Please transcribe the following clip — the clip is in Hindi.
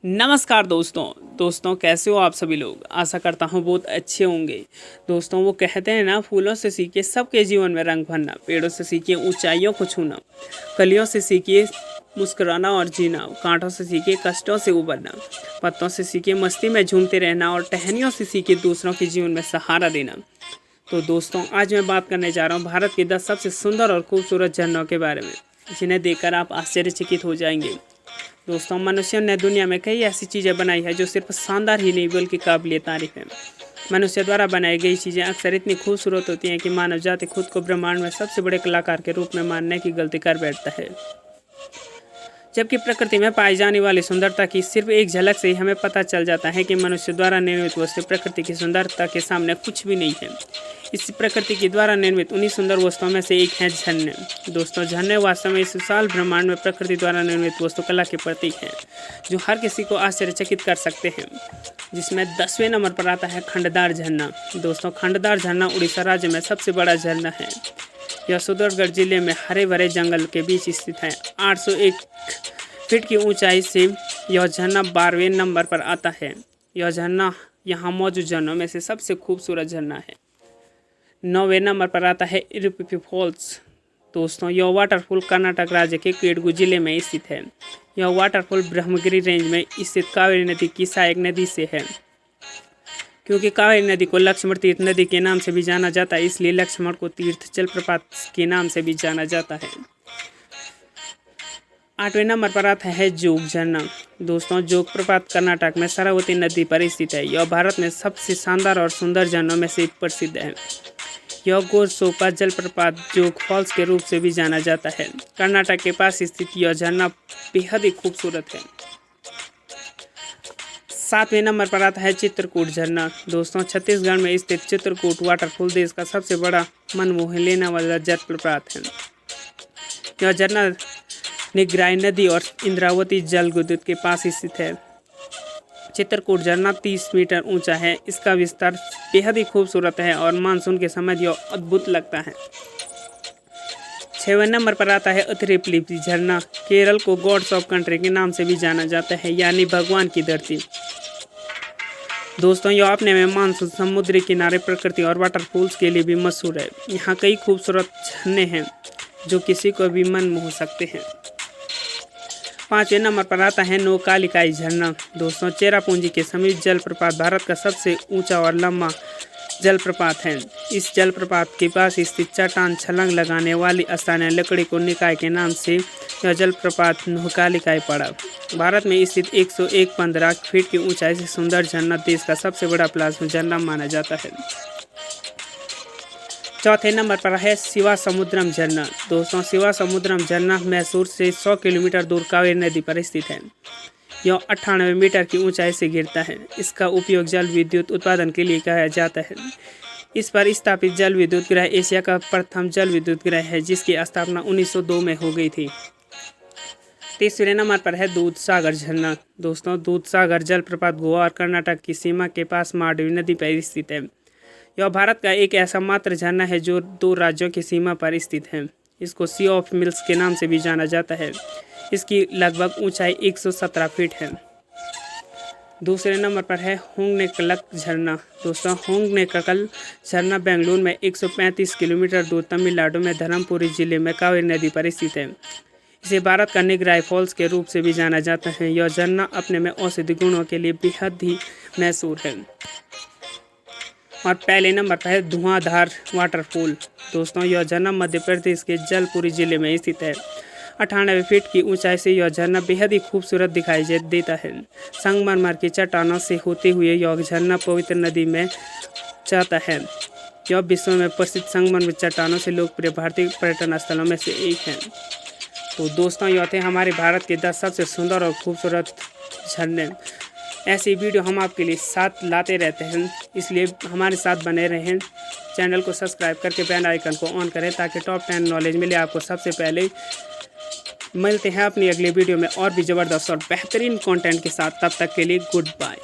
नमस्कार दोस्तों कैसे हो आप सभी लोग। आशा करता हूँ बहुत अच्छे होंगे। दोस्तों वो कहते हैं ना, फूलों से सीखिए सबके जीवन में रंग भरना, पेड़ों से सीखिए ऊंचाइयों को छूना, कलियों से सीखिए मुस्कुराना और जीना, कांटों से सीखिए कष्टों से उबरना, पत्तों से सीखिए मस्ती में झूमते रहना और टहनियों से सीखिए दूसरों के जीवन में सहारा देना। तो दोस्तों आज मैं बात करने जा रहा हूँ भारत के 10 सबसे सुंदर और खूबसूरत झरनों के बारे में, जिन्हें देखकर आप आश्चर्यचकित हो जाएंगे। दोस्तों मनुष्यों ने दुनिया में कई ऐसी चीज़ें बनाई है जो सिर्फ शानदार ही नहीं बल्कि काबिल तारीफ है। मनुष्य द्वारा बनाई गई चीज़ें अक्सर इतनी खूबसूरत होती हैं कि मानव जाति खुद को ब्रह्मांड में सबसे बड़े कलाकार के रूप में मानने की गलती कर बैठता है। जबकि प्रकृति में पाई जाने वाली सुंदरता की सिर्फ एक झलक से ही हमें पता चल जाता है कि मनुष्य द्वारा निर्मित वस्तु प्रकृति की सुंदरता के सामने कुछ भी नहीं है। इस प्रकृति के द्वारा निर्मित उन्हीं सुंदर वस्तुओं में से एक है झरने। दोस्तों झरने वास्तव में इस विशाल ब्रह्मांड में प्रकृति द्वारा निर्मित वस्तुकला के प्रतीक हैं, जो हर किसी को आश्चर्यचकित कर सकते हैं। जिसमें 10वें नंबर पर आता है खंडदार झरना। दोस्तों खंडदार झरना उड़ीसा राज्य में सबसे बड़ा झरना है। यह सुंदरगढ़ जिले में हरे भरे जंगल के बीच स्थित है। 801 फीट की ऊंचाई से यह झरना 12वें नंबर पर आता है। यह झरना यहाँ मौजूद झरनों में से सबसे खूबसूरत झरना है। 9वें नंबर पर आता है इरुपति फॉल्स। दोस्तों यह वाटरफॉल कर्नाटक राज्य के कोडगु जिले में स्थित है। यह वाटरफॉल ब्रह्मगिरी रेंज में स्थित कावेरी नदी की सहायक नदी से है। क्योंकि कावेरी नदी को लक्ष्मण तीर्थ नदी के नाम से भी जाना जाता है, इसलिए लक्ष्मण को तीर्थ जलप्रपात के नाम से भी जाना जाता है। 8वें नंबर पर आता है जोग झरना। दोस्तों जोग प्रपात कर्नाटक में शरावती नदी पर स्थित है। यह भारत में सबसे शानदार और सुंदर झरनों में से प्रसिद्ध है। यह गोरसोपा जलप्रपात जोग फॉल्स के रूप से भी जाना जाता है। कर्नाटक के पास स्थित यह झरना बेहद ही खूबसूरत है। 7वें नंबर पर आता है चित्रकूट झरना। दोस्तों छत्तीसगढ़ में स्थित चित्रकूट वाटरफॉल देश का सबसे बड़ा मन मोह लेने वाला जलप्रपात है। यह झरना निगराई नदी और इंद्रावती जल विद्युत के पास स्थित है। चित्रकूट झरना 30 मीटर ऊंचा है। इसका विस्तार बेहद ही खूबसूरत है और मानसून के समय यह अद्भुत लगता है। 6वें नंबर पर आता है अथिरेपल्ली झरना। केरल को गॉड्स ऑफ कंट्री के नाम से भी जाना जाता है, यानी भगवान की धरती। दोस्तों यह अपने में मानसून, समुद्री किनारे, प्रकृति और वाटरफॉल्स के लिए भी मशहूर है। यहाँ कई खूबसूरत झरने हैं जो किसी को भी मन मोह सकते हैं। 5वें नंबर पर आता है नौकालिकाई झरना। दोस्तों चेरापूंजी के समीप जलप्रपात भारत का सबसे ऊंचा और लंबा जलप्रपात है। इस जलप्रपात के पास स्थित चट्टान छलांग लगाने वाली स्थानीय लकड़ी को निकाय के नाम से यह जलप्रपात नौकालिकाई पड़ा। भारत में स्थित 115 फीट की ऊंचाई से सुंदर झरना देश का सबसे बड़ा प्लाज्मा झरना माना जाता है। 4थे नंबर पर है शिवा समुद्रम झरना। दोस्तों शिवा समुद्रम झरना मैसूर से 100 किलोमीटर दूर कावेरी नदी पर स्थित है। यह 98 मीटर की ऊंचाई से गिरता है। इसका उपयोग जल विद्युत उत्पादन के लिए किया जाता है। इस पर स्थापित जल विद्युत गृह एशिया का प्रथम जल विद्युत गृह है, जिसकी स्थापना 1902 में हो गई थी। 3रे नंबर पर है दूध सागर झरना। दोस्तों दूध सागर जलप्रपात गोवा और कर्नाटक की सीमा के पास मांडवी नदी पर स्थित है। यह भारत का एक ऐसा मात्र झरना है जो 2 राज्यों की सीमा पर स्थित है। इसको सी ऑफ मिल्स के नाम से भी जाना जाता है। इसकी लगभग ऊंचाई 117 फीट है। 2रे नंबर पर है होंगनेकलक झरना। दोस्तों होंगनेकल झरना बेंगलुरु में 135 किलोमीटर दूर तमिलनाडु में धर्मपुरी जिले में कावेरी नदी पर स्थित है। इसे भारत का निगराई फॉल्स के रूप से भी जाना जाता है। यह झरना अपने में औषधि गुणों के लिए बेहद ही मशहूर है। और पहले नंबर पर है धुआंधार वाटरफॉल। दोस्तों यह झरना मध्य प्रदेश के जलपुरी जिले में स्थित है। 98 फीट की ऊंचाई से यह झरना बेहद ही खूबसूरत दिखाई देता है। संगमरमर की चट्टानों से होते हुए यह झरना पवित्र नदी में जाता है। यह विश्व में प्रसिद्ध संगमरमर चट्टानों से लोकप्रिय भारतीय पर्यटन स्थलों में से एक है। तो दोस्तों यह थे हमारे भारत के 10 सबसे सुंदर और खूबसूरत झरने। ऐसी वीडियो हम आपके लिए साथ लाते रहते हैं, इसलिए हमारे साथ बने रहें। चैनल को सब्सक्राइब करके बेल आइकन को ऑन करें ताकि टॉप 10 नॉलेज मिले आपको सबसे पहले। मिलते हैं अपनी अगली वीडियो में और भी ज़बरदस्त और बेहतरीन कंटेंट के साथ। तब तक के लिए गुड बाय।